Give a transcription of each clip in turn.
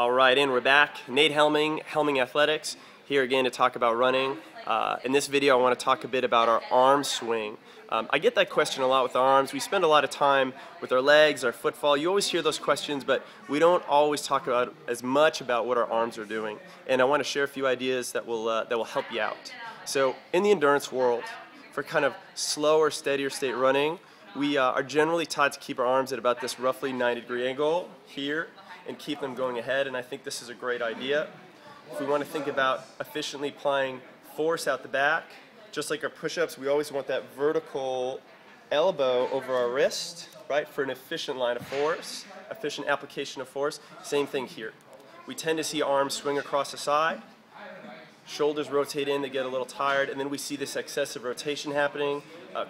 All right, and we're back. Nate Helming Athletics, here again to talk about running. In this video, I want to talk a bit about our arm swing. I get that question a lot with our arms. We spend a lot of time with our legs, our footfall. You always hear those questions, but we don't always talk about as much about what our arms are doing. And I want to share a few ideas that will help you out. So, in the endurance world, for kind of slower, steadier state running, we are generally taught to keep our arms at about this roughly 90-degree angle here and keep them going ahead, and I think this is a great idea. If we want to think about efficiently applying force out the back, just like our push-ups, we always want that vertical elbow over our wrist, right, for an efficient line of force, efficient application of force. Same thing here. We tend to see arms swing across the side, shoulders rotate in, they get a little tired, and then we see this excessive rotation happening.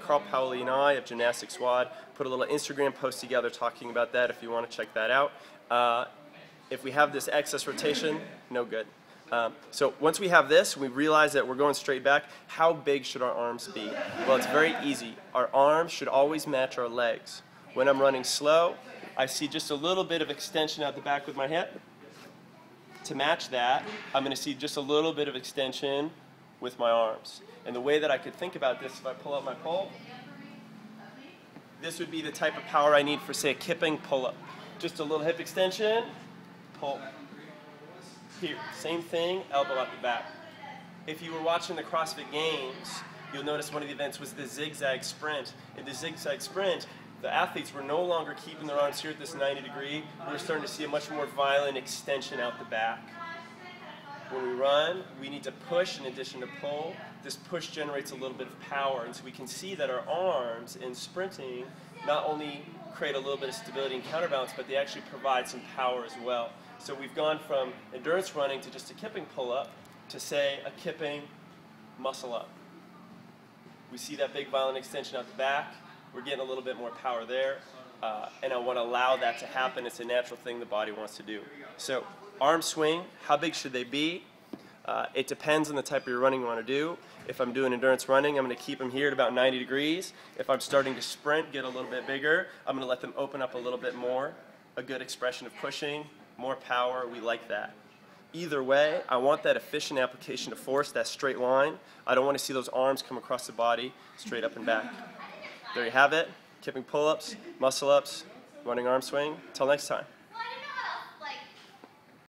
Carl Paoli and I of Gymnastic Squad put a little Instagram post together talking about that if you want to check that out. If we have this excess rotation, no good. So once we have this, we realize that we're going straight back. How big should our arms be? Well, it's very easy. Our arms should always match our legs. When I'm running slow, I see just a little bit of extension out the back with my hip. To match that, I'm going to see just a little bit of extension with my arms. And the way that I could think about this, if I pull out my pole, this would be the type of power I need for, say, a kipping pull-up. Just a little hip extension, pull. Here, same thing, elbow out the back. If you were watching the CrossFit Games, you'll notice one of the events was the zigzag sprint. In the zigzag sprint, the athletes were no longer keeping their arms here at this 90-degree. We were starting to see a much more violent extension out the back. When we run, we need to push in addition to pull. This push generates a little bit of power, and so we can see that our arms in sprinting not only create a little bit of stability and counterbalance, but they actually provide some power as well. So we've gone from endurance running to just a kipping pull-up to, say, a kipping muscle-up. We see that big violent extension out the back. We're getting a little bit more power there, and I want to allow that to happen. It's a natural thing the body wants to do. So arm swing, how big should they be? It depends on the type of running you want to do. If I'm doing endurance running, I'm going to keep them here at about 90 degrees. If I'm starting to sprint, get a little bit bigger, I'm going to let them open up a little bit more. A good expression of pushing, more power, we like that. Either way, I want that efficient application of force, that straight line. I don't want to see those arms come across the body, straight up and back. There you have it, kipping pull-ups, muscle-ups, running arm swing. Until next time.